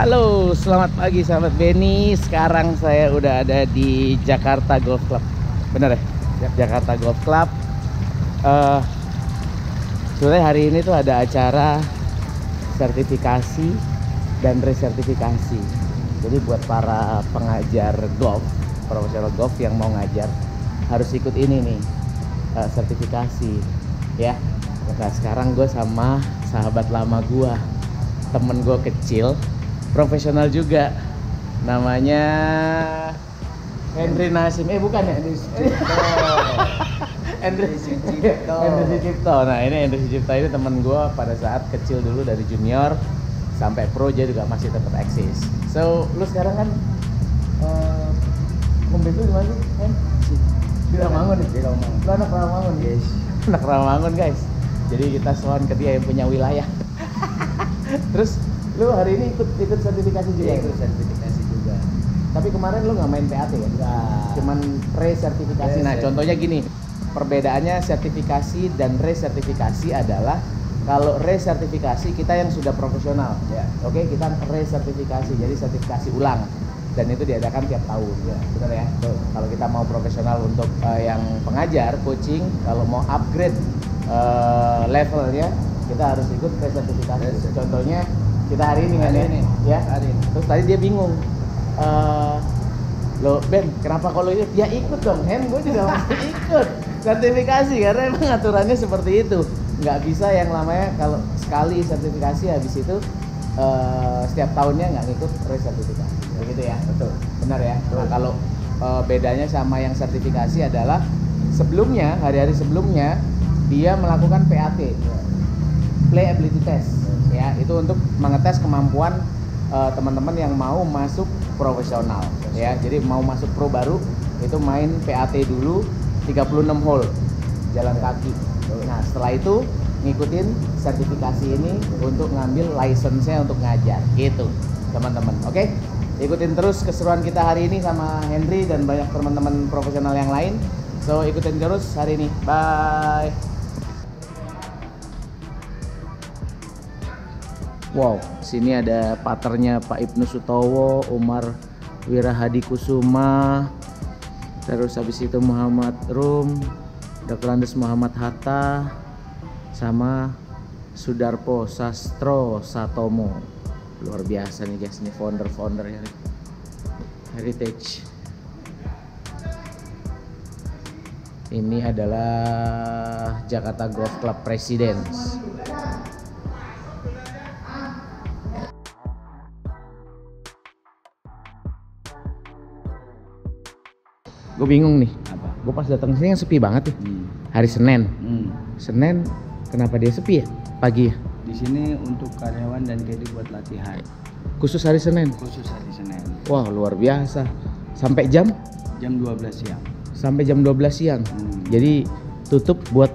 Halo, selamat pagi sahabat Benny. Sekarang saya udah ada di Jakarta Golf Club. Bener ya? Jakarta Golf Club. Sebenarnya hari ini tuh ada acara sertifikasi dan resertifikasi. Jadi buat para pengajar golf, profesional golf yang mau ngajar harus ikut ini nih, sertifikasi ya. Nah sekarang gue sama sahabat lama gue, temen gue kecil, profesional juga, namanya Henry Nasim. Bukan ya, Henry Sucipto. Nah ini Henry Sucipto ini temen gue pada saat kecil dulu, dari junior sampai pro dia juga masih tetap eksis. So lu sekarang kan home base lu di mana sih? Di Rawamangun nih. Lu anak Rawamangun. Yes. Anak Rawamangun guys. Jadi kita soan ke dia yang punya wilayah. Terus lu hari ini ikut sertifikasi juga? Ikut sertifikasi juga. Tapi kemarin lu nggak main PAT ya? Enggak. Cuman resertifikasi. Nah contohnya gini, perbedaannya sertifikasi dan resertifikasi adalah kalau resertifikasi kita yang sudah profesional, ya. Oke, kita resertifikasi, jadi sertifikasi ulang, dan itu diadakan tiap tahun, ya. Benar ya? Kalau kita mau profesional untuk yang pengajar, coaching, kalau mau upgrade levelnya, kita harus ikut resertifikasi. Contohnya kita hari ini kan ya? Hari ini. Terus tadi dia bingung. Loh Ben, kenapa kalau itu? Ya ikut dong, Hen, gue juga masih ikut sertifikasi karena emang aturannya seperti itu. Nggak bisa yang namanya kalau sekali sertifikasi habis itu setiap tahunnya nggak ngikut resertifikasi, begitu ya? Betul. Benar ya? Nah kalau bedanya sama yang sertifikasi adalah sebelumnya, hari-hari sebelumnya dia melakukan PAT, Play Ability Test, ya itu untuk mengetes kemampuan teman-teman yang mau masuk profesional, ya. Jadi mau masuk pro baru itu main PAT dulu 36 hole jalan kaki. Nah setelah itu ngikutin sertifikasi ini untuk ngambil license-nya untuk ngajar, gitu teman-teman. Oke, ikutin terus keseruan kita hari ini sama Henry dan banyak teman-teman profesional yang lain. So ikutin terus hari ini. Bye. Wow, sini ada paternya Pak Ibnu Sutowo, Umar Wirahadi Kusuma, terus habis itu Muhammad Rum, Dr. Andes Muhammad Hatta, sama Sudarpo Sastro Satomo. Luar biasa nih guys, ini founder-foundernya Heritage. Ini adalah Jakarta Golf Club Presidents. Gue bingung nih. Apa? Gue pas datang sini kan sepi banget ya. Hari Senin. Senin kenapa dia sepi ya? Pagi ya? Di sini untuk karyawan dan caddy buat latihan. Khusus hari Senin? Khusus hari Senin. Wah luar biasa. Sampai jam? Jam 12 siang. Sampai jam 12 siang. Jadi tutup buat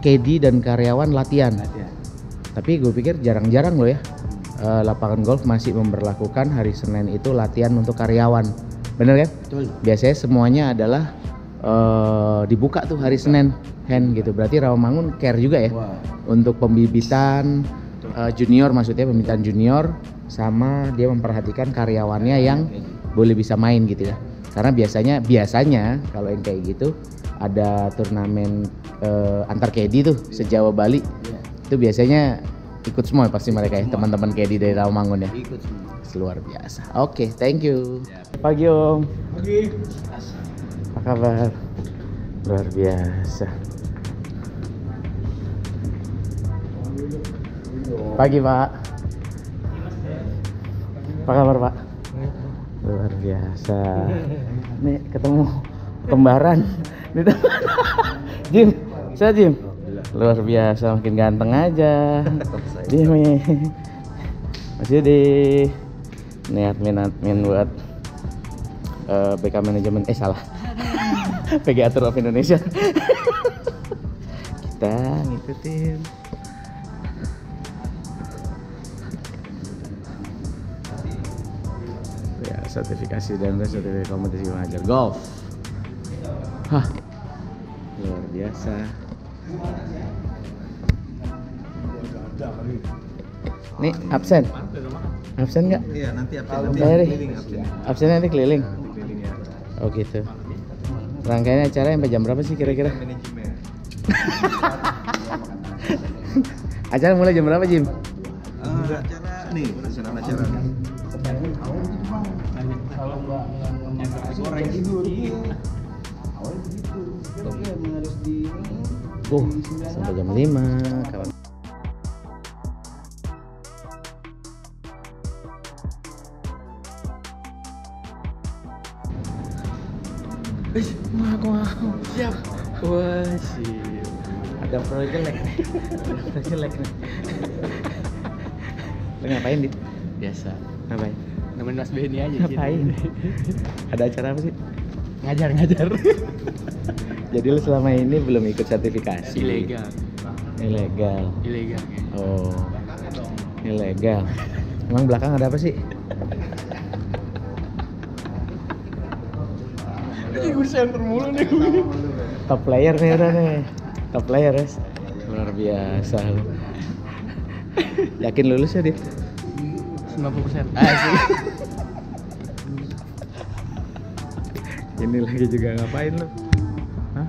caddy dan karyawan latihan. Tapi gue pikir jarang-jarang loh ya. Lapangan golf masih memberlakukan hari Senin itu latihan untuk karyawan. Bener kan? Betul. Biasanya semuanya adalah dibuka tuh hari Senin, Hen, gitu. Berarti Rawamangun care juga ya. Wow. Untuk pembibitan junior, maksudnya pembibitan junior, sama dia memperhatikan karyawannya yang boleh bisa main gitu ya. Karena biasanya kalau yang kayak gitu ada turnamen antar caddy tuh se-Jawa Bali. Itu biasanya ikut semua pasti mereka ya, teman-teman caddy dari Rawamangun ya. Ikut semua. Luar biasa. Oke, thank you. Pagi Om. Pagi. Apa kabar? Luar biasa. Pagi Pak. Apa kabar Pak? Luar biasa. Nih ketemu kembaran. Jim, saya Jim. Luar biasa, makin ganteng aja. Jim nih. Masih di ini admin buat BK Manajemen, salah PGA Tour of Indonesia. Kita ngikutin ya sertifikasi dan sertifikasi kompetisi mengajar golf. Hah, luar biasa. Nih absen. Absen nggak? Iya, nanti absen Dari. keliling absen. Absennya nanti keliling. Keliling ya. Oh gitu. Rangkaian acara sampai jam berapa sih kira-kira? Manajemen. Acara mulai jam berapa, Jim? Acara nih, pesanan acara. Goreng tidur. Tapi emang harus di Sampai jam 5 kawan. Mau. Siap. Wah, sih. Ada pro jelek nih. Pro jelek nih. Lu ngapain, Dit? Biasa. Ngapain? Nemenin Mas Benny aja. Ngapain? Ada acara apa sih? Ngajar. Jadi lu selama ini belum ikut sertifikasi? Ilegal. Ilegal. Ya. Oh. Ilegal. Emang belakang ada apa sih? Ini gue center mulu nih gue. Top player nih udah nih. Top player ya. Luar biasa lu. Yakin lulus ya, Dit? 90%. Ini lagi juga ngapain lu? Hah?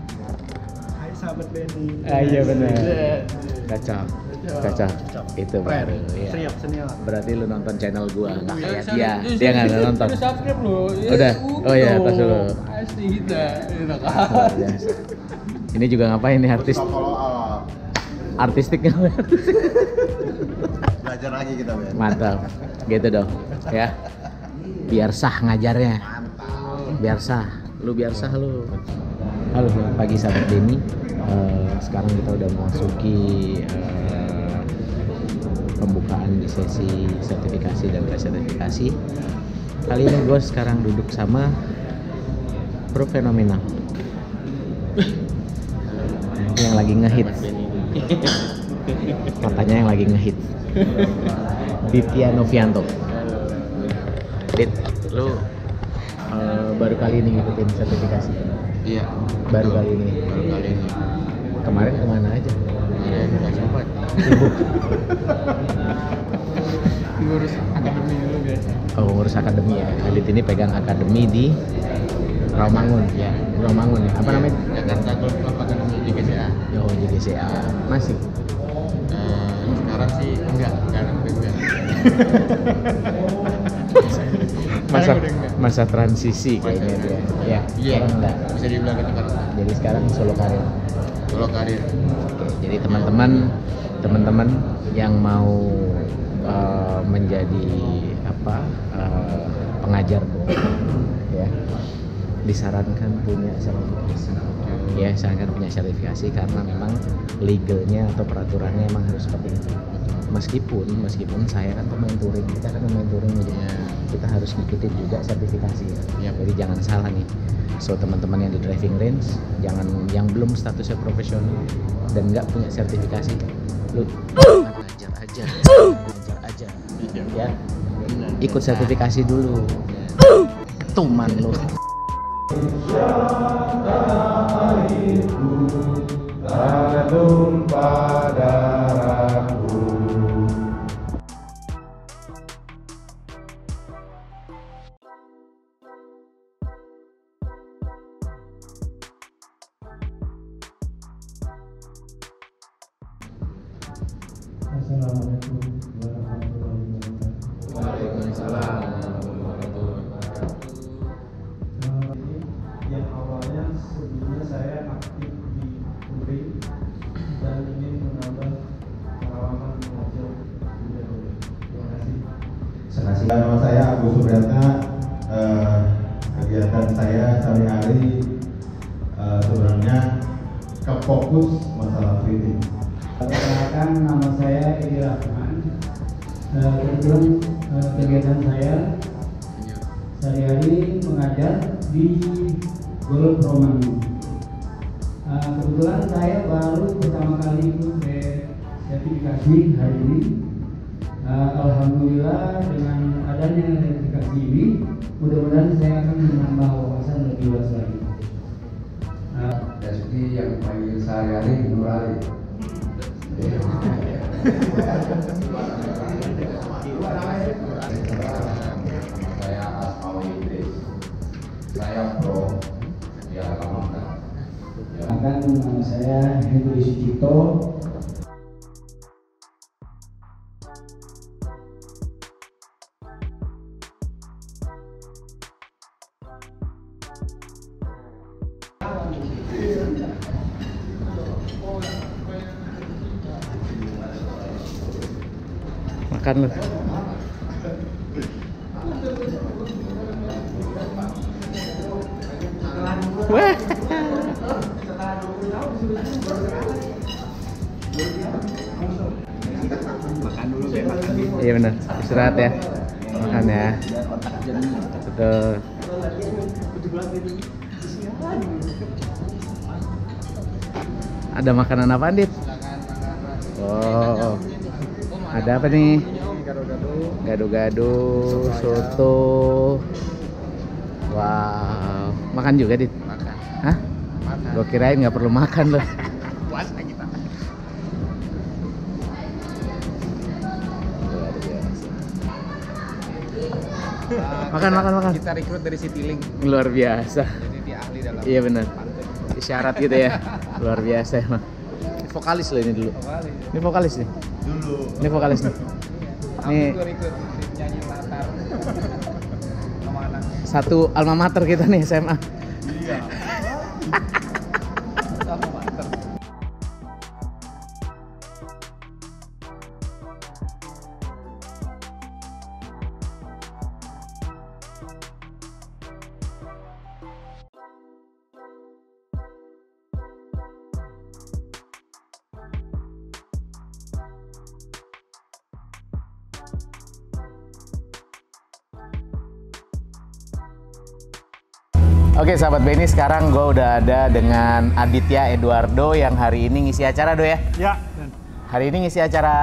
Hai sahabat Benny. Iya benar. Kacau. Itu baru ya. Siap senior. Berarti lu nonton channel gua, nggak kayak dia. Dia nggak nonton. Udah subscribe lo. Udah. Oh iya, tas dulu. Pasti kita. Luar biasa. Ini juga ngapain nih artis? Artistik nggak? Belajar lagi kita, Ben. Mantap. Gitu dong. Ya. Biar sah ngajarnya. Biar sah. Lu biar sah lu. Halo, pagi sahabat Benny. Sekarang kita udah memasuki pembukaan di sesi sertifikasi dan resertifikasi. Kali ini gue sekarang duduk sama Bro Fenomenal yang lagi ngehit. Katanya yang lagi ngehit. Ditya Novianto. Dit, lu baru kali ini ngikutin sertifikasi? Iya. Baru kali ini. Kemarin kemana aja? Nggak sempat. Sibuk. Ngurus akademi dulu biasa. Oh, ngurus akademi ya. Adit ini pegang akademi di Rawamangun. Ya. Rawamangun ya. Apa namanya? Jakarta Golf Club Academy di GCA. Oh, di GCA. Masih. Sekarang sih enggak enggak. Masa transisi kayaknya dia. Ya, Iya. sekarang enggak. Bisa dibilang gitu kan. Jadi sekarang solo karir. Solo karir. Oke, jadi teman-teman yang mau menjadi pengajar ya, disarankan punya sertifikasi. Ya, sarankan punya sertifikasi karena memang legalnya atau peraturannya emang harus seperti itu. Meskipun saya kan pemain touring, kita kan pemain touring, jadi kita harus ngikutin juga sertifikasi ya. Jadi jangan salah nih. So teman-teman yang di driving range, jangan yang belum statusnya profesional dan nggak punya sertifikasi, lu ngajar aja, ya. Ikut sertifikasi dulu. Tuman lu. Assalamualaikum warahmatullahi wabarakatuh. Waalaikumsalam. Yang awalnya sebelumnya saya aktif di touring dan ingin menambah pengalaman mengajar di touring. Terima kasih. Nama saya Agus Subrata. Kegiatan saya sehari-hari sebenarnya kefokus masalah fitting. Perkenalkan, nama saya Edi Rahman. Kebetulan kegiatan saya sehari-hari mengajar di Golf Rawamangun. Kebetulan saya baru pertama kali ikut sertifikasi hari ini. Alhamdulillah dengan adanya sertifikasi ini, mudah-mudahan saya akan menambah wawasan lebih luas lagi. Jadi yang panggil sehari-hari Nurali. Saya Pro di Alamantan. Nama saya Hendri Sucipto. Makan lu. Wah. Makan dulu deh, makan dulu. Iya benar, istirahat ya. Makan ya. Biar otak jernih. Betul. Ada makanan apa, Dit? Oh. Ada apa nih? Gado-gado, soto. Wow. Makan juga, Dit? Makan. Hah? Makan. Gua kirain nggak perlu makan loh. Puasa kita. Makan. Kita rekrut dari Citylink. Luar biasa. Jadi dia ahli dalam. Iya benar. pantun. Isyarat gitu ya. Luar biasa emang. Ini vokalis loh ini dulu. Ini vokalis nih. Dulu. Ini vokalis nih. Ini Aku rekrut nyanyi latar. Sama anaknya. satu alma mater kita nih SMA. Iya. Sama mater. Oke sahabat Benny, sekarang gue udah ada dengan Aditya Eduardo yang hari ini ngisi acara Do ya? Ya, Hari ini ngisi acara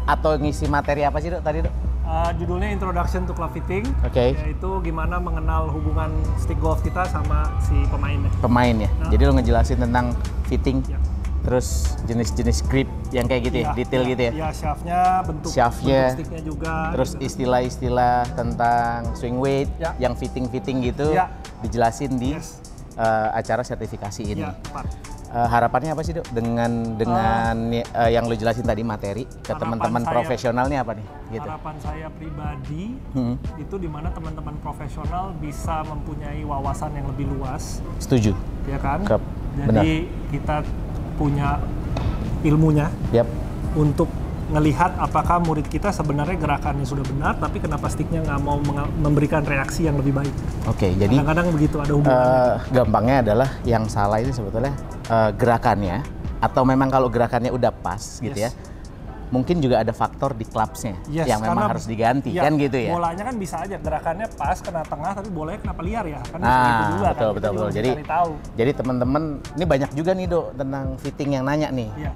atau ngisi materi apa sih Dok tadi Dok? judulnya Introduction to Club Fitting, Oke. yaitu gimana mengenal hubungan stick golf kita sama si pemainnya. Pemain ya? Nah. Jadi lo ngejelasin tentang fitting, Ya. terus jenis-jenis grip yang kayak gitu ya? Detail gitu ya? Ya, shaftnya, bentuk sticknya juga. Terus gitu. istilah-istilah tentang swing weight Ya. yang fitting-fitting gitu Ya. dijelasin di Yes. acara sertifikasi ini. Ya, tepat. Harapannya apa sih Dok dengan yang lo jelasin tadi materi ke Harapan teman-teman saya- profesionalnya apa nih? Gitu. Harapan saya pribadi Hmm. itu dimana teman-teman profesional bisa mempunyai wawasan yang lebih luas, Setuju. ya kan? Kep, Jadi kita punya ilmunya Yap. untuk ngelihat apakah murid kita sebenarnya gerakannya sudah benar, tapi kenapa sticknya nggak mau memberikan reaksi yang lebih baik. Oke, jadi Kadang-kadang begitu ada hubungan. gampangnya adalah yang salah itu sebetulnya gerakannya, atau memang kalau gerakannya udah pas gitu ya. Yes. Mungkin juga ada faktor di clubsnya Yes, yang memang karena- harus diganti ya, kan gitu ya. Bolanya kan bisa aja gerakannya pas kena tengah, tapi bolanya kenapa liar ya? Kan bisa Nah, gitu juga betul kan. betul Kita betul. juga Jadi mencari tahu. jadi teman-teman ini banyak juga nih Dok tentang fitting yang nanya nih. Iya.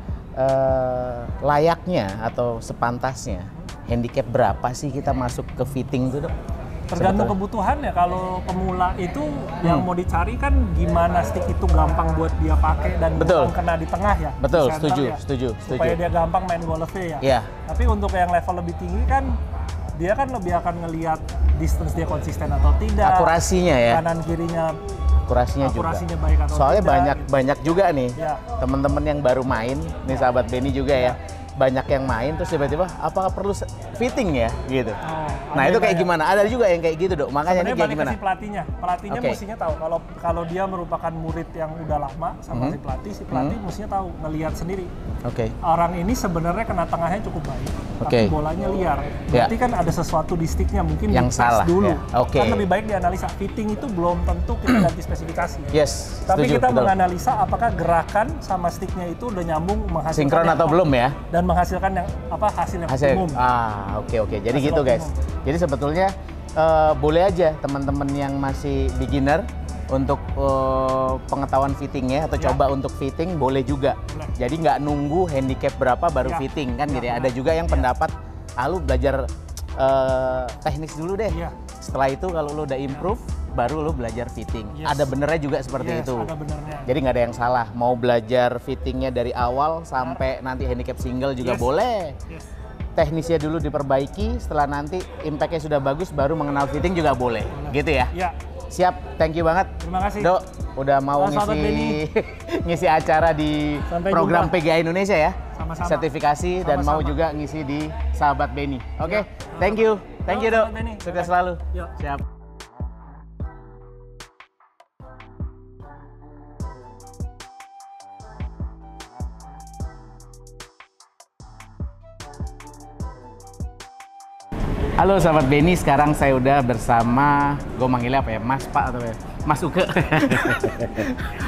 Layaknya atau sepantasnya handicap berapa sih kita masuk ke fitting tuh Dok? Tergantung Sebetulnya. kebutuhannya. Kalau pemula itu yang mau dicari kan gimana stick itu gampang buat dia pakai dan Betul. bukan kena di tengah ya. Betul, di center setuju, ya. setuju. Supaya dia gampang main golfnya ya. Iya. Tapi untuk yang level lebih tinggi kan dia kan lebih akan ngelihat distance dia konsisten atau tidak. Akurasinya ya. Kanan kirinya Akurasinya juga. akurasinya baik atau Soalnya tidak. banyak gitu. banyak juga nih Ya. teman-teman yang baru main, nih sahabat Benny juga ya. Banyak yang main terus tiba-tiba apakah perlu fitting ya gitu. Oh, Nah ada itu kayak banyak. gimana? Ada juga yang kayak gitu Dok. Makanya ini Sebenarnya kayak balik gimana? ke si pelatihnya. Pelatihnya Oke. mestinya tahu kalau dia merupakan murid yang udah lama sama si pelatih mestinya tahu ngelihat sendiri. Oke. Orang ini sebenarnya kena tengahnya cukup baik, Oke. tapi bolanya liar. Ya. Berarti kan ada sesuatu di sticknya mungkin Yang dites salah, dulu. ya. Oke. Kan lebih baik dianalisa. Fitting itu belum tentu kita ganti spesifikasi. Yes, Tapi setuju, kita betul. menganalisa apakah gerakan sama sticknya itu udah nyambung menghasilkan Sinkron yang atau belum ya? dan menghasilkan yang hasil yang optimum. Oke. Jadi Hasil gitu guys. optimum. Jadi sebetulnya boleh aja teman-teman yang masih beginner untuk pengetahuan fittingnya atau Ya. coba untuk fitting boleh juga. Boleh. Jadi nggak nunggu handicap berapa baru Ya. fitting kan Ya, gitu ya. benar. Ada juga yang Ya. pendapat, lu belajar teknis dulu deh. Ya. Setelah itu kalau lu udah improve, baru lu belajar fitting. Yes. Ada benernya juga seperti Yes, itu. ada benernya. Jadi nggak ada yang salah. Mau belajar fittingnya dari awal sampai nanti handicap single juga Yes. boleh. Yes. Teknisnya dulu diperbaiki, setelah nanti impact-nya sudah bagus, baru mengenal fitting juga boleh. Gitu ya? Ya. Siap, thank you banget. Terima kasih. Dok, udah mau Sahabat Benny. ngisi acara di Sampai program jumpa. PGA Indonesia ya. Sama-sama. Sertifikasi dan mau Sama-sama. juga ngisi di Sahabat Benny. Oke, Ya. thank you. Thank you, Dok. Sahabat Benny. Sukses Oke. selalu. Yuk. Siap. Halo sahabat Benny, sekarang saya udah bersama, gue manggilnya apa ya, Mas Pak atau apa ya? Mas Uke.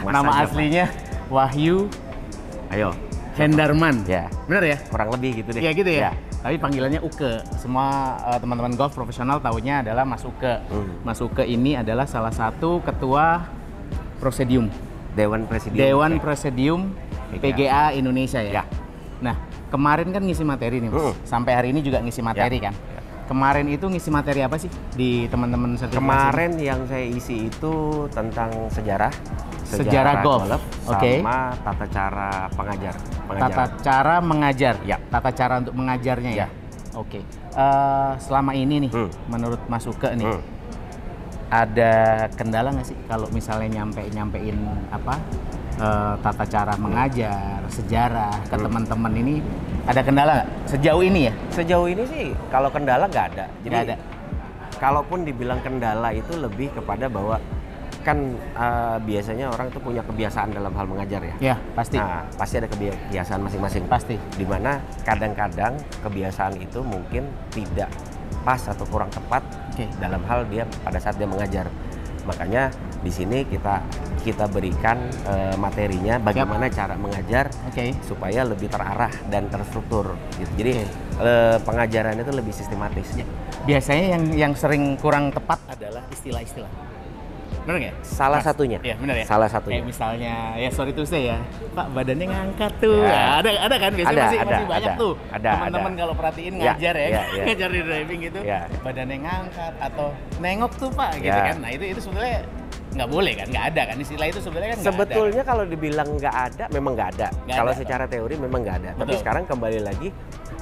Nama aja, aslinya Wahyu Ayo, Hendarman. Ya. Bener ya? kurang lebih gitu deh. Iya gitu ya? Tapi panggilannya Uke. Semua teman-teman golf profesional taunya adalah Mas Uke. Mas Uke ini adalah salah satu ketua Presidium. Dewan Presidium. Dewan Oke. Presidium PGA. PGA Indonesia ya? Ya. Nah, kemarin kan ngisi materi nih Mas. Sampai hari ini juga ngisi materi kan? Kemarin itu ngisi materi apa sih di teman-teman sertifikasi? Kemarin yang saya isi itu tentang sejarah golf. Oke. Sama tata cara pengajar. Tata cara mengajar. Ya. Tata cara untuk mengajarnya ya. Ya. Oke. Selama ini nih, menurut Mas Uke nih, Hmm. ada kendala nggak sih kalau misalnya nyampein apa tata cara mengajar, sejarah ke teman-teman ini, ada kendala nggak sejauh ini ya? Sejauh ini sih kalau kendala nggak ada. Jadi Nggak ada. kalaupun dibilang kendala itu lebih kepada bahwa kan biasanya orang itu punya kebiasaan dalam hal mengajar ya. Ya pasti. Nah, pasti ada kebiasaan masing-masing. Pasti. Dimana kadang-kadang kebiasaan itu mungkin tidak pas atau kurang tepat dalam hal dia pada saat dia mengajar. Makanya di sini kita berikan materinya bagaimana cara mengajar supaya lebih terarah dan terstruktur gitu. Jadi pengajaran itu lebih sistematis. Biasanya yang sering kurang tepat adalah istilah-istilah. Benar nggak? Salah satunya. Iya benar ya. Salah satunya. Kayak misalnya ya sorry to say ya, Pak badannya ngangkat tuh. Ya. Ada kan biasanya masih banyak ada, tuh. ada, Teman-teman ada. kalau perhatiin Ya, ngajar ya, ya, ya. ngajar di driving gitu, Ya. badannya ngangkat atau nengok tuh Pak gitu Ya. kan. Nah itu sebenarnya nggak boleh kan, nggak ada kan istilah itu sebenarnya kan nggak ada. Sebetulnya kalau dibilang nggak ada, memang nggak ada. Nggak Kalau ada. secara teori memang nggak ada. Tapi Betul. sekarang kembali lagi,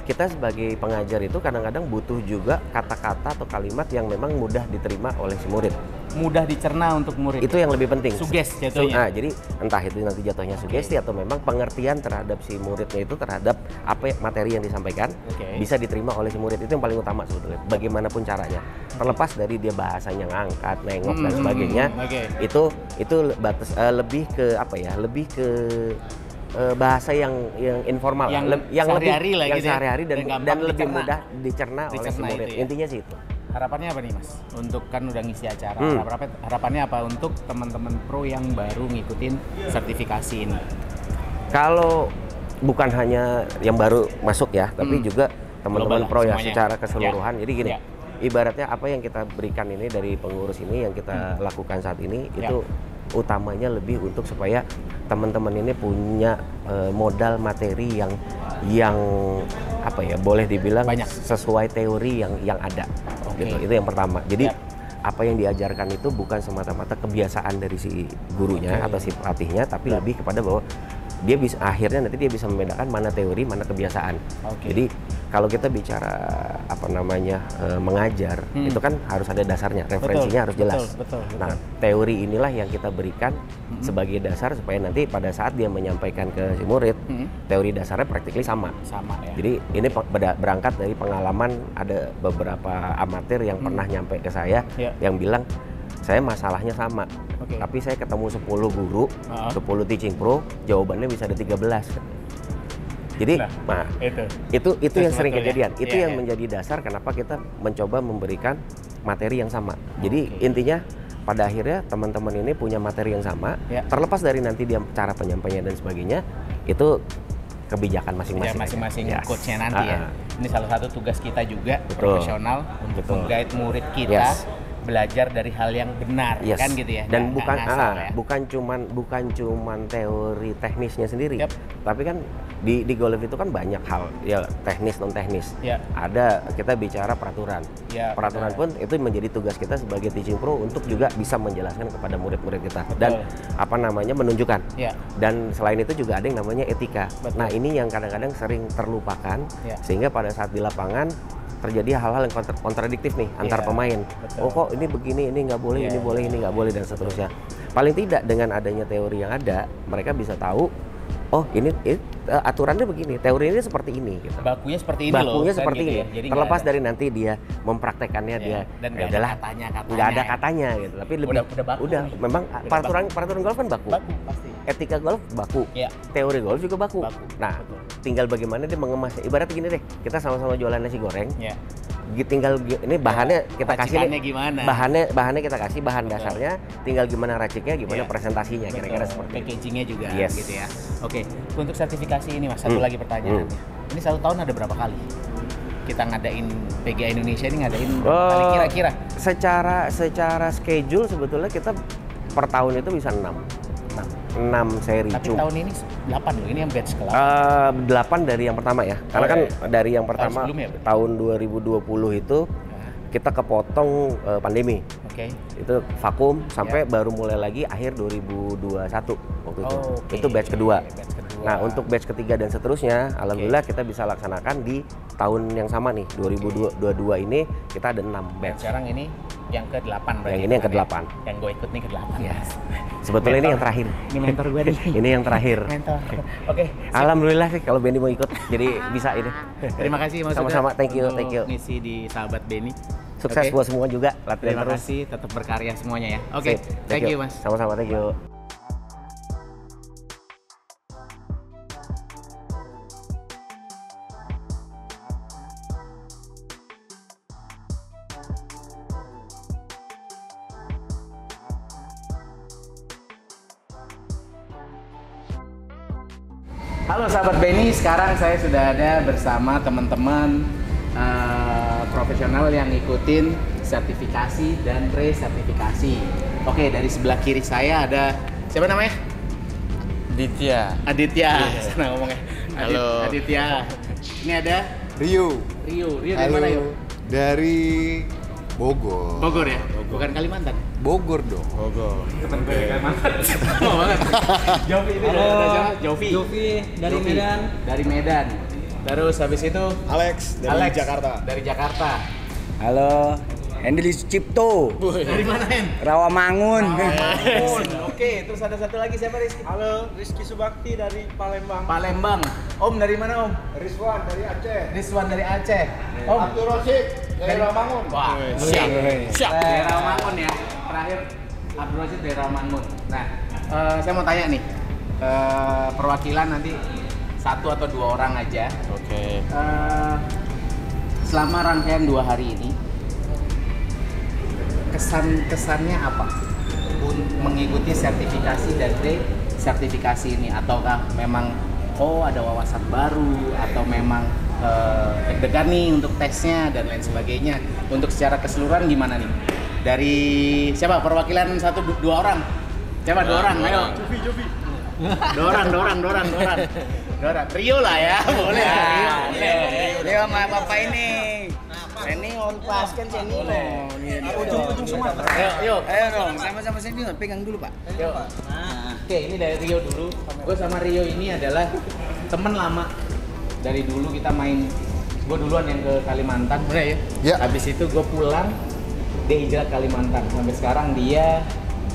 kita sebagai pengajar itu kadang-kadang butuh juga kata-kata atau kalimat yang memang mudah diterima oleh si murid. Mudah dicerna untuk murid. Itu yang lebih penting. Suges jatuhnya. Nah, jadi entah itu nanti jatuhnya sugesti atau memang pengertian terhadap si muridnya itu terhadap apa materi yang disampaikan bisa diterima oleh si murid. Itu yang paling utama sebetulnya. Bagaimanapun caranya. Terlepas dari dia bahasanya ngangkat, nengok dan sebagainya. Itu batas lebih ke apa ya? Lebih ke bahasa yang informal, Yang yang sehari-hari lebih lah yang gitu ya. sehari-hari Dan dan gampang lebih dicerna. mudah dicerna oleh si Dicerna murid. itu ya. Intinya sih itu. Harapannya apa nih Mas? Untuk kan udah ngisi acara, Hmm. harapannya apa untuk teman-teman pro yang baru ngikutin sertifikasi ini? Kalau bukan hanya yang baru masuk ya, tapi juga teman-teman Global pro lah, ya semuanya. secara keseluruhan. Ya. Jadi gini, Ya. ibaratnya apa yang kita berikan ini dari pengurus ini yang kita lakukan saat ini Ya. itu utamanya lebih untuk supaya teman-teman ini punya modal materi yang apa ya, boleh dibilang Banyak. sesuai teori yang ada. Gitu. Itu yang pertama. Jadi apa yang diajarkan itu bukan semata-mata kebiasaan dari si gurunya atau si pelatihnya, tapi lebih kepada bahwa dia bisa akhirnya nanti dia bisa membedakan mana teori, mana kebiasaan. Jadi kalau kita bicara apa namanya mengajar, itu kan harus ada dasarnya, referensinya harus jelas. Betul. Nah, teori inilah yang kita berikan sebagai dasar supaya nanti pada saat dia menyampaikan ke si murid, teori dasarnya praktikly sama. Sama ya. Jadi ini berangkat dari pengalaman, ada beberapa amatir yang pernah nyampe ke saya yang bilang saya masalahnya sama, tapi saya ketemu 10 guru, 10 teaching pro, jawabannya bisa ada 13. Jadi, itu yang sering kejadian. Itu yang menjadi dasar kenapa kita mencoba memberikan materi yang sama. Jadi intinya pada akhirnya teman-teman ini punya materi yang sama, terlepas dari nanti dia cara penyampaiannya dan sebagainya, itu kebijakan masing-masing. Masing-masing coachnya nanti ya. Ini salah satu tugas kita juga profesional untuk meng-guide murid kita. Belajar dari hal yang benar, kan gitu ya. Dan bukan cuman teori teknisnya sendiri, tapi kan di golf itu kan banyak hal ya, teknis non teknis. Ada kita bicara peraturan. Peraturan pun itu menjadi tugas kita sebagai teaching pro untuk juga bisa menjelaskan kepada murid-murid kita dan apa namanya menunjukkan. Dan selain itu juga ada yang namanya etika. Nah, ini yang kadang-kadang sering terlupakan sehingga pada saat di lapangan terjadi hal-hal yang kontradiktif nih antar pemain. betul. Oh kok ini begini, ini nggak boleh, ini boleh, ini nggak boleh dan seterusnya. Paling tidak dengan adanya teori yang ada, mereka bisa tahu. Oh ini aturannya begini, teori ini seperti ini. Gitu. Bakunya seperti ini Bakunya loh. seperti kan, ini. gitu ya. Jadi Terlepas nggak dari nanti dia mempraktekannya dia. dan ya nggak ada udahlah, katanya. nggak ada katanya gitu. Tapi lebih Udah baku udah nih. memang Udah peraturan golf kan baku. baku pasti. Etika golf baku. Iya. Teori golf juga baku. Baku. Nah, tinggal bagaimana dia mengemasnya. Ibarat gini deh, kita sama-sama jualan nasi goreng. Ya. Tinggal ini bahannya kita kasih Racikannya nih. gimana? Bahannya kita kasih bahan dasarnya, tinggal gimana raciknya, gimana Iya. presentasinya, kira-kira seperti itu. Packagingnya juga Yes. gitu ya. Oke, untuk sertifikasi ini Mas, satu lagi pertanyaannya. Ini 1 tahun ada berapa kali kita ngadain PGA Indonesia ini ngadain kali kira-kira? Secara schedule sebetulnya kita per tahun itu bisa 6 seri. Tapi tahun ini 8 loh, ini yang batch ke-8. 8 dari yang pertama ya. Karena kan dari yang pertama sebelumnya, tahun 2020 itu kita kepotong pandemi. Oke. Itu vakum sampai baru mulai lagi akhir 2021 waktu itu. Oke. Itu batch kedua. Batch kedua. Nah, untuk batch ketiga dan seterusnya, alhamdulillah kita bisa laksanakan di tahun yang sama nih, 2022 ini kita ada 6 Dan batch. sekarang ini yang ke-8 berarti. Yang ini yang ke-8. Yang gue ikut nih ke-8. Yes. Sebetulnya ini yang terakhir. Ini mentor gue nih. Ini yang terakhir. Mentor. Oke. Alhamdulillah sih kalau Benny mau ikut, jadi bisa ini. Terima kasih Mas. Sama-sama, Huda thank you, untuk thank you. ngisi di Sahabat Benny. Sukses Oke. buat semua juga, latihan Terima terus. kasih, tetap berkarya semuanya ya. Oke, Sip. thank you Mas. Sama-sama, thank you. Halo sahabat Benny, sekarang saya sudah ada bersama teman-teman profesional yang ngikutin sertifikasi dan resertifikasi. Oke, dari sebelah kiri saya ada siapa namanya? Aditya. Senang ngomongnya. Halo. Aditya. Ini ada Rio. Rio dari mana Rio? Dari Bogor. Bogor ya? Bukan Kalimantan. Bogor dong. Bogor. Teman gue dari Kalimantan. Mau banget. Jovi ini ada siapa? Jovi dari Medan. Dari Medan. Terus habis itu Alex dari Jakarta. Dari Jakarta. Halo, Hendri Cipto, Dari mana Hen? Rawamangun. Oke, terus ada satu lagi siapa Rizky? Halo, Rizky Subakti dari Palembang. Palembang. Om dari mana Om? Rizwan dari Aceh. Rizwan dari Aceh. Om. Abdul Rosyid dari Rawamangun. Wah, siap. Dari Rawamangun ya. Terakhir Abdul Rosyid dari Rawamangun. Nah, saya mau tanya nih. Perwakilan nanti 1 atau 2 orang aja. Oke. Selama rangkaian 2 hari ini, kesannya apa mengikuti sertifikasi dan sertifikasi ini? Ataukah memang ada wawasan baru atau memang deg-degan nih untuk tesnya dan lain sebagainya? Untuk secara keseluruhan gimana nih? Dari siapa? Perwakilan 1-2 orang? Siapa? 2 orang, ayo. Jovi. 2 orang. Rio lah ya, boleh ya. Rio sama bapak ini. Ini on pas kan senior. Ujung Sumatera. Yuk. Ayo dong, sama-sama senior. Pegang dulu Pak. Yuk. Oke, ini dari Rio dulu. Gue sama Rio ini adalah temen lama. Dari dulu kita main. Gue duluan yang ke Kalimantan, bener ya? Ya. Habis itu gue pulang, dia hijrah ke Kalimantan. Sampai sekarang dia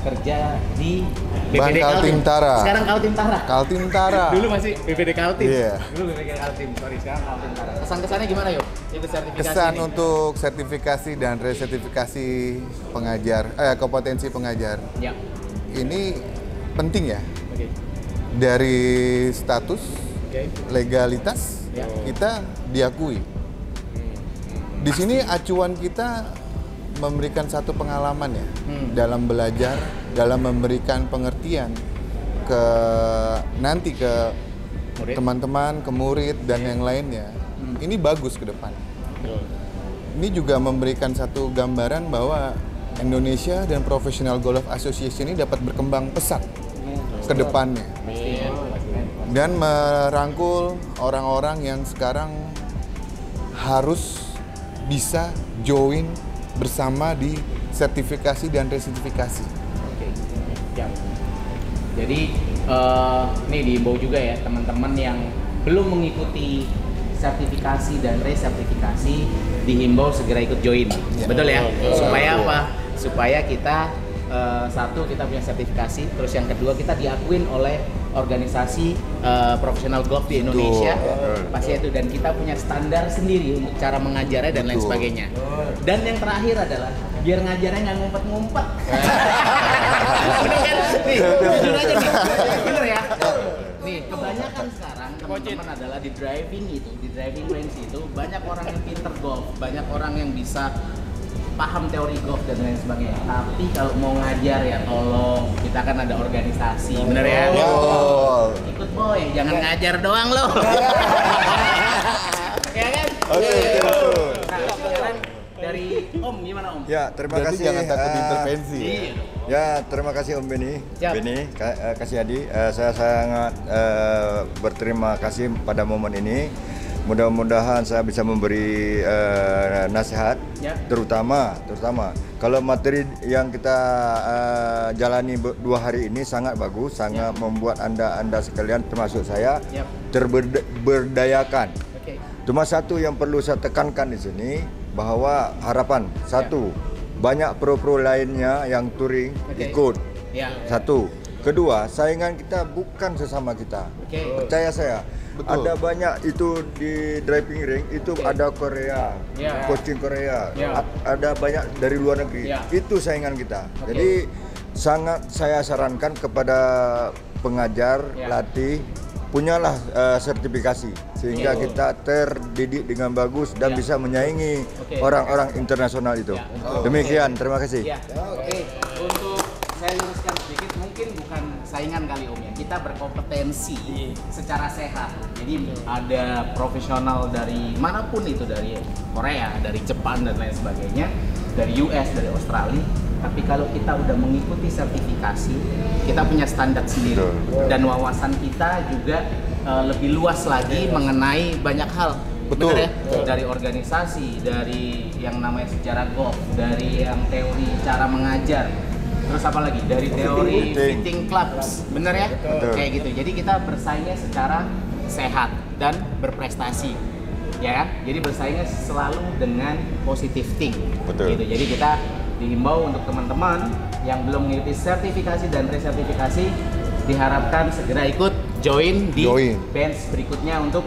kerja di BPD Kaltim-Tara. Sekarang Kaltim-Tara. Kaltim-Tara. Dulu masih BPD Kaltim. Iya. Dulu BPD Kaltim, sorry, sekarang Kaltim-Tara. Kesan-kesannya gimana yuk? Ikut sertifikasi Kesan ini. untuk sertifikasi dan resertifikasi pengajar, kompetensi pengajar. Ya. Ini penting ya. Oke. Dari status, Oke. legalitas, Ya. kita diakui. Di sini acuan kita memberikan satu pengalaman ya dalam belajar, dalam memberikan pengertian ke nanti ke Murid. teman-teman, ke murid dan yang lainnya. Ini bagus ke depan. Ini juga memberikan satu gambaran bahwa Indonesia dan Professional Golf Association ini dapat berkembang pesat ke depannya. Dan merangkul orang-orang yang sekarang harus bisa join bersama di sertifikasi dan resertifikasi. Oke. Ya. Jadi ini diimbau juga ya teman-teman yang belum mengikuti sertifikasi dan resertifikasi dihimbau segera ikut join. Betul ya? Supaya apa? Supaya kita satu, kita punya sertifikasi, terus yang kedua kita diakuin oleh organisasi profesional golf di Indonesia. Pasti itu, dan kita punya standar sendiri untuk cara mengajarnya dan lain sebagainya. Dan yang terakhir adalah biar ngajarnya nggak ngumpet-ngumpet. Bener kan? Nih, jujur aja nih. Bener ya? Nih, kebanyakan sekarang teman-teman adalah di driving range itu banyak orang yang pinter golf, banyak orang yang bisa paham teori golf dan lain sebagainya. Tapi kalau mau ngajar ya tolong, kita kan ada organisasi, bener ya? Ikut boy, jangan ngajar doang loh. Ya kan? Nah, sekarang dari Om gimana Om? Ya, terima Berarti kasih. jangan takut intervensi. Ya, terima kasih Om Beni. Siap. Beni, kasih Adi. Saya sangat berterima kasih pada momen ini. Mudah-mudahan saya bisa memberi nasihat, terutama kalau materi yang kita jalani 2 hari ini sangat bagus, sangat membuat anda sekalian termasuk saya terberdayakan. Cuma satu yang perlu saya tekankan di sini bahwa harapan satu, banyak pro-pro lainnya yang touring ikut. Satu, kedua, saingan kita bukan sesama kita. Percaya saya. Betul. Ada banyak itu di driving ring itu ada Korea, coaching Korea, ada banyak dari luar negeri. Itu saingan kita. Jadi sangat saya sarankan kepada pengajar, latih, punyalah sertifikasi sehingga kita terdidik dengan bagus dan bisa menyaingi orang-orang internasional itu. Demikian, terima kasih. Untuk saya luruskan sedikit, mungkin bukan saingan kali Om ya, kita berkompetensi secara sehat. Jadi ada profesional dari manapun itu, dari Korea, dari Jepang dan lain sebagainya, dari US, dari Australia. Tapi kalau kita udah mengikuti sertifikasi, kita punya standar sendiri. Dan wawasan kita juga lebih luas lagi mengenai banyak hal. Betul ya? Dari organisasi, dari yang namanya sejarah golf, dari yang teori cara mengajar. Terus apa lagi? Dari teori fitting clubs, bener ya? Kayak gitu. Jadi kita bersaingnya secara sehat dan berprestasi, ya kan? Jadi bersaingnya selalu dengan positive think. Gitu. Jadi kita dihimbau untuk teman-teman yang belum mengikuti sertifikasi dan resertifikasi, diharapkan segera ikut join di bench berikutnya untuk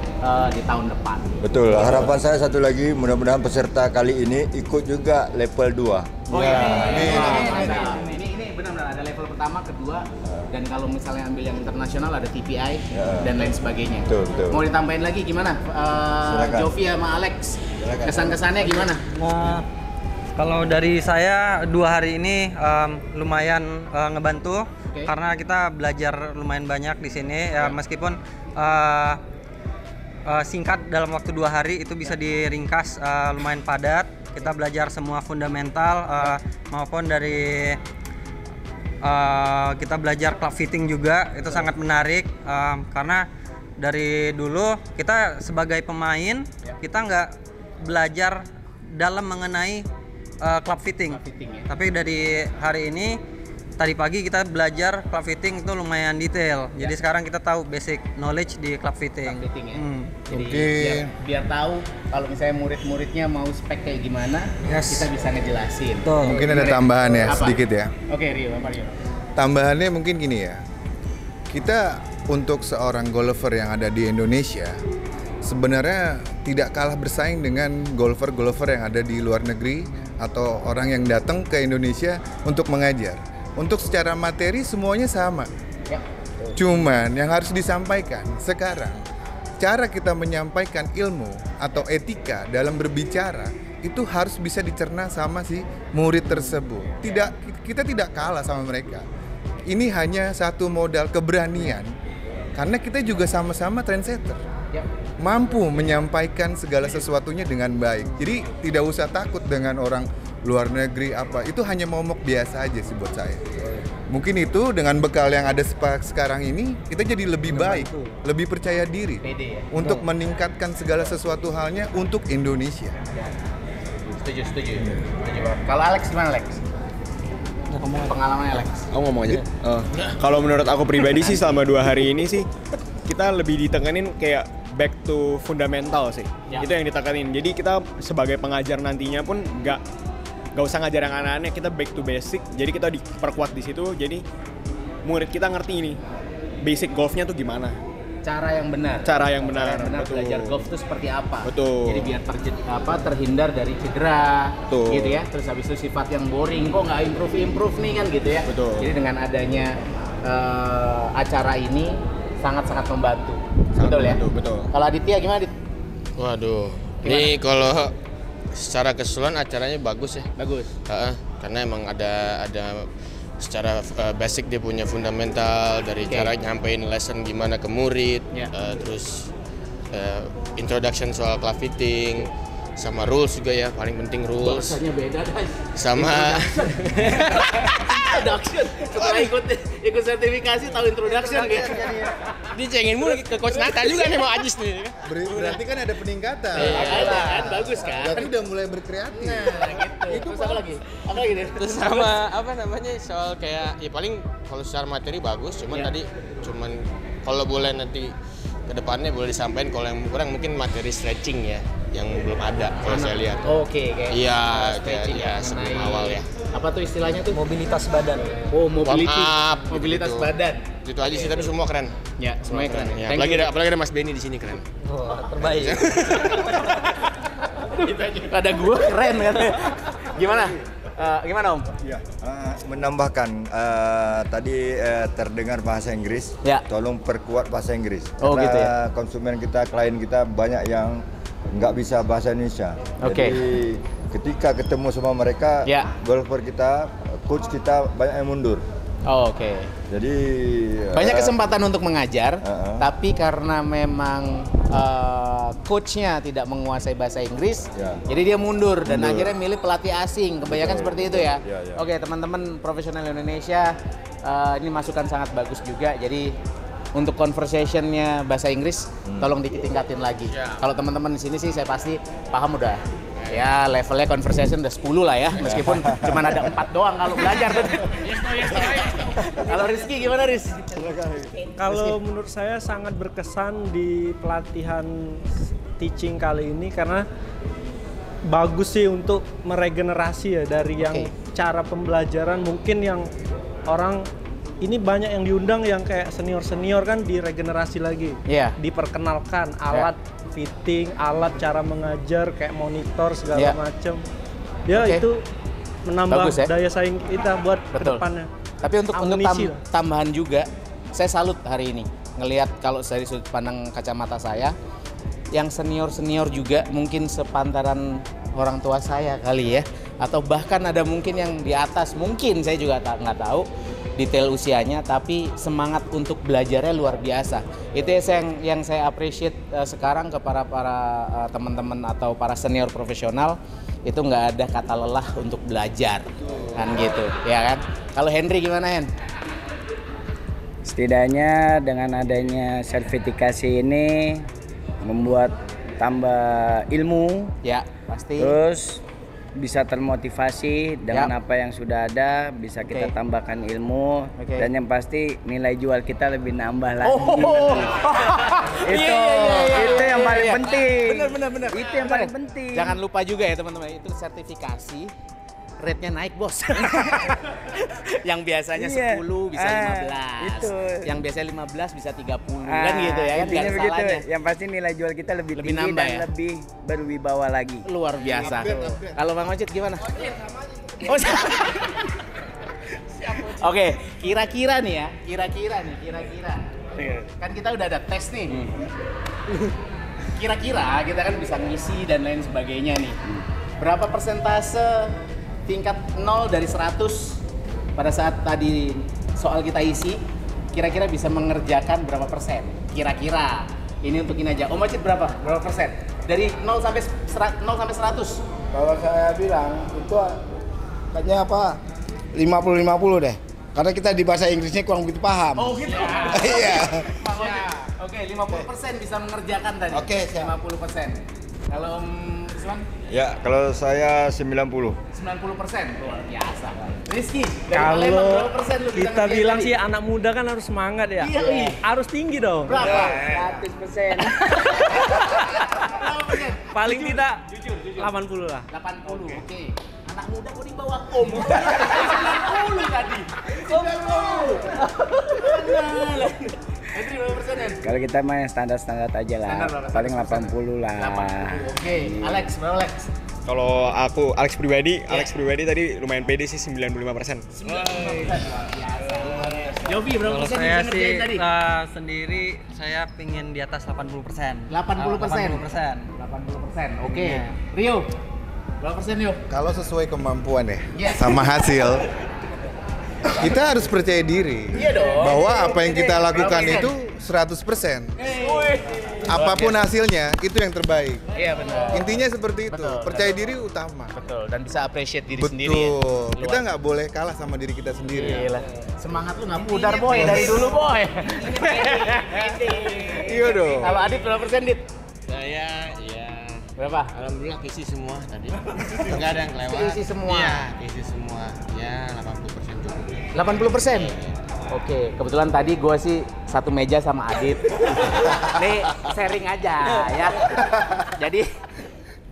di tahun depan. Betul. Harapan saya satu lagi, mudah-mudahan peserta kali ini ikut juga level 2. Oh ya. Ini benar-benar ada level pertama, kedua, dan kalau misalnya ambil yang internasional ada TPI dan lain sebagainya. Betul. Mau ditambahin lagi gimana? Jovi sama Alex, kesan-kesannya gimana? Kalau dari saya 2 hari ini lumayan ngebantu karena kita belajar lumayan banyak di sini ya, meskipun singkat dalam waktu 2 hari itu bisa diringkas lumayan padat. Kita belajar semua fundamental maupun dari kita belajar club fitting juga, itu sangat menarik karena dari dulu kita sebagai pemain kita nggak belajar dalam mengenai club fitting, tapi dari hari ini tadi pagi kita belajar club fitting itu lumayan detail. Jadi sekarang kita tahu basic knowledge di club fitting. Jadi biar tahu kalau misalnya murid-muridnya mau spek kayak gimana, kita bisa ngejelasin. Mungkin ada tambahan ya, sedikit ya. Oke, Rio, apa Rio? Tambahannya mungkin gini ya. Kita untuk seorang golfer yang ada di Indonesia sebenarnya tidak kalah bersaing dengan golfer-golfer yang ada di luar negeri atau orang yang datang ke Indonesia untuk mengajar. Untuk secara materi semuanya sama. Cuman yang harus disampaikan sekarang, cara kita menyampaikan ilmu atau etika dalam berbicara itu harus bisa dicerna sama si murid tersebut. Kita tidak kalah sama mereka. Ini hanya satu modal keberanian. Karena kita juga sama-sama trendsetter. Mampu menyampaikan segala sesuatunya dengan baik. Jadi tidak usah takut dengan orang luar negeri apa. Itu hanya momok biasa aja sih buat saya. Mungkin itu dengan bekal yang ada sekarang ini, kita jadi lebih baik, lebih percaya diri untuk meningkatkan segala sesuatu halnya untuk Indonesia. Setuju. Kalau Alex gimana, Alex? Pengalaman Alex. Aku ngomong aja. Kalau menurut aku pribadi sih selama 2 hari ini sih kita lebih ditekenin kayak back to fundamental sih. Itu yang ditekanin. Jadi kita sebagai pengajar nantinya pun nggak usah ngajar yang aneh-aneh, kita back to basic. Jadi kita diperkuat di situ. Jadi murid kita ngerti ini basic golfnya tuh gimana. Cara yang benar. Betul. Belajar golf itu seperti apa. Betul. Jadi biar terhindar dari cedera. Betul. Gitu ya. Terus habis itu sifat yang boring kok nggak improve nih kan gitu ya. Betul. Jadi dengan adanya acara ini sangat-sangat membantu. Betul. Kalau Aditya gimana, Adit? Waduh. Ini kalau secara keseluruhan acaranya bagus ya. Bagus. Karena emang ada secara basic dia punya fundamental dari cara nyampein lesson gimana ke murid, terus introduction soal club fitting, sama rules juga ya, paling penting rules. Bahasanya beda guys. Sama introduction. Setelah ikut sertifikasi tahu introduction gitu. Dicengin mulu ke coach Nata juga nih mau Ajis nih. Berarti kan ada peningkatan. Ada kan, bagus kan. Berarti udah mulai berkreatif. Itu terus apa lagi? Apa lagi deh? Terus sama apa namanya soal kayak ya paling kalau secara materi bagus, cuman kalau boleh nanti kedepannya boleh disampaikan kalau yang kurang mungkin materi stretching ya yang belum ada kalau saya lihat. Oke, kayak. Iya, kayak sebelum awal ya. Apa tuh istilahnya tuh? Mobilitas badan. Oh, mobility. Mobilitas gitu. Badan. Itu aja sih, tapi semua keren. Ya, semuanya keren. Ya, apalagi ada Mas Benny di sini keren. Wah, terbaik. Ada gua keren katanya. Gimana Om? Ya, menambahkan tadi terdengar bahasa Inggris, tolong perkuat bahasa Inggris. Oh, karena gitu ya? konsumen kita, klien kita banyak yang nggak bisa bahasa Indonesia. Oke. Jadi ketika ketemu sama mereka, golfer kita, coach kita banyak yang mundur. Oh, oke. Jadi banyak kesempatan untuk mengajar, tapi karena memang coachnya tidak menguasai bahasa Inggris, jadi dia mundur dan akhirnya milih pelatih asing. Kebanyakan seperti itu ya. Oke, teman-teman profesional Indonesia, ini masukan sangat bagus juga. Jadi untuk conversationnya bahasa Inggris, tolong ditingkatin lagi. Kalau teman-teman di sini sih saya pasti paham udah. Ya levelnya conversation udah 10 lah ya, meskipun cuma ada 4 doang kalau belajar tuh. Kalau Rizky gimana Riz? Kalau menurut saya sangat berkesan di pelatihan teaching kali ini karena bagus sih untuk meregenerasi ya dari yang cara pembelajaran mungkin yang orang ini banyak yang diundang yang kayak senior-senior kan diregenerasi lagi. Diperkenalkan alat fitting, alat cara mengajar kayak monitor segala macam. Itu menambah daya saing kita buat kedepannya. Tapi untuk tambahan juga, saya salut hari ini ngelihat kalau dari sudut pandang kacamata saya, yang senior-senior juga mungkin sepantaran orang tua saya kali ya, atau bahkan ada mungkin yang di atas, mungkin saya juga nggak tahu detail usianya, tapi semangat untuk belajarnya luar biasa. Itu yang saya appreciate sekarang ke para teman-teman atau para senior profesional, itu nggak ada kata lelah untuk belajar, kan gitu, ya kan? Kalau Henry gimana Hen? Setidaknya dengan adanya sertifikasi ini membuat tambah ilmu, pasti. Terus bisa termotivasi dengan apa yang sudah ada, bisa kita tambahkan ilmu, dan yang pasti nilai jual kita lebih nambah lagi. Itu yang paling penting. Benar. Itu yang paling penting. Jangan lupa juga ya teman-teman, itu sertifikasi rate-nya naik bos. Yang biasanya 10 bisa 15. Itu. Yang biasanya 15 bisa 30 kan gitu ya kan. Intinya begitu. Yang pasti nilai jual kita lebih tinggi nambah, dan lebih berwibawa lagi. Luar biasa. Kalau Bang Ocit gimana? Oke, kira-kira nih ya, kira-kira. Kan kita udah ada tes nih. Kira-kira kita kan bisa ngisi dan lain sebagainya nih. Berapa persentase tingkat 0 dari 100 pada saat tadi soal kita isi, kira-kira bisa mengerjakan berapa persen? Kira-kira. Ini untuk ini aja. Om Ocit berapa persen? Dari 0 sampai 100. Kalau saya bilang itu kayaknya apa? 50-50 deh. Karena kita di bahasa Inggrisnya kurang begitu paham. Oh gitu. Iya. Oke, 50% bisa mengerjakan tadi. Oke, siap. 50%. Kalau Om Iswan? Ya, kalau saya 90%. 90%? Luar biasa. Rizky, kalau kita bilang sih anak muda kan harus semangat ya. Iya. Harus tinggi dong. Berapa? 100%. Paling tidak jujur. 80 lah. 80, oke. Anak muda kok di bawah Om? 90 tadi. 90. Henry berapa persen? Kalau kita mah yang standar-standar aja lah. Paling 80 lah. 80. Oke. Alex, berapa Alex? Kalau aku Alex pribadi tadi lumayan pede sih 95%. 95%. Jovi berapa persen saya yang sih ngerjain tadi? sendiri saya pingin di atas 80%. 80%. 80%. Oke. Rio, berapa persen Rio? Kalau sesuai kemampuan ya, sama hasil, kita harus percaya diri bahwa apa yang kita lakukan itu 100%. Apapun hasilnya, itu yang terbaik. Iya benar. Intinya seperti itu. Percaya diri utama. Betul. Dan bisa appreciate diri sendiri. Betul. Kita nggak boleh kalah sama diri kita sendiri. Gila. Semangat lu nggak pudar boy dari dulu boy. Iya dong. Kalau Adit berapa persen Dit? Saya berapa? Alhamdulillah keisi semua tadi. Enggak ada yang kelewat. Keisi semua. Iya, keisi semua. Ya 80% cukup. 80%? Oke, kebetulan tadi gue sih satu meja sama Adit. Nih sharing aja ya. Jadi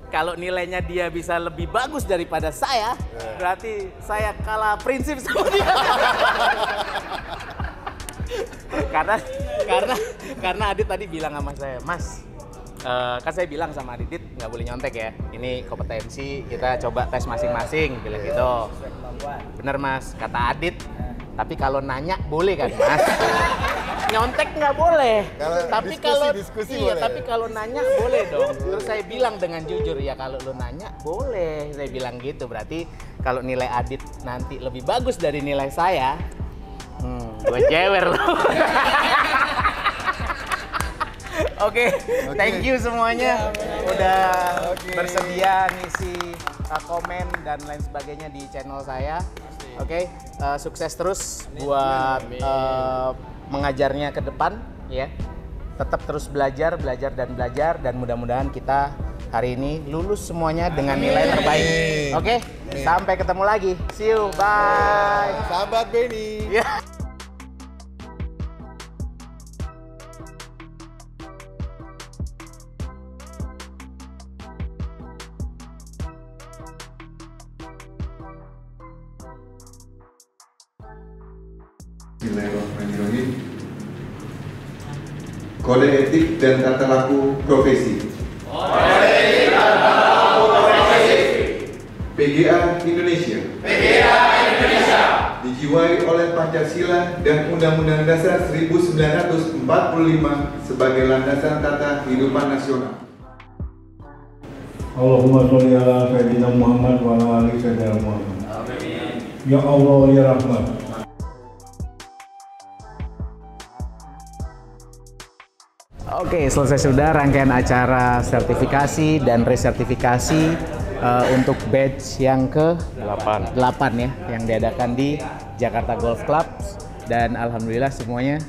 kalau nilainya dia bisa lebih bagus daripada saya, berarti saya kalah prinsip sama dia. karena Adit tadi bilang sama saya, Mas, kan saya bilang sama Adit, nggak boleh nyontek ya. Ini kompetensi, kita coba tes masing-masing, bilang gitu. Bener Mas, kata Adit. Tapi kalau nanya boleh kan Mas? Nyontek nggak boleh. Tapi kalau iya, tapi kalau nanya boleh dong. Terus saya bilang dengan jujur, ya kalau lu nanya boleh. Saya bilang gitu. Berarti kalau nilai Adit nanti lebih bagus dari nilai saya, gue jewer loh. Oke, thank you semuanya udah bersedia ngisi komen dan lain sebagainya di channel saya. Oke, sukses terus buat mengajarnya ke depan ya. Tetap terus belajar dan mudah-mudahan kita hari ini lulus semuanya dengan nilai terbaik. Oke, sampai ketemu lagi. See you, bye. Sahabat Benny. Bismillahirrahmanirrahim. Kode etik dan tata laku profesi. PGA Indonesia. Dijiwai oleh Pancasila dan Undang-Undang Dasar 1945 sebagai landasan tata kehidupan nasional. Allahumma sholli ala sayyidina Muhammad wa ala ali sayyidina Muhammad. Ya Allah ya Rahman. Oke, selesai sudah rangkaian acara sertifikasi dan resertifikasi untuk batch yang ke-8 ya, yang diadakan di Jakarta Golf Club, dan alhamdulillah semuanya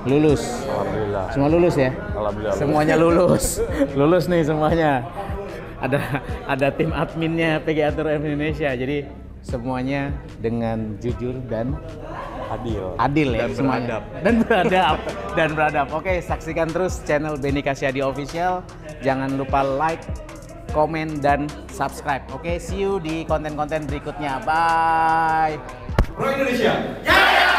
lulus. Alhamdulillah. Semua lulus ya? Alhamdulillah. Semuanya lulus. Lulus nih semuanya. Ada tim adminnya PGA Tour Indonesia. Jadi semuanya dengan jujur dan adil ya, semuanya. Dan beradab. Oke, saksikan terus channel Benny Kasyadi Official. Jangan lupa like, komen, dan subscribe. Oke, see you di konten-konten berikutnya. Bye. Pro Indonesia. Jaya!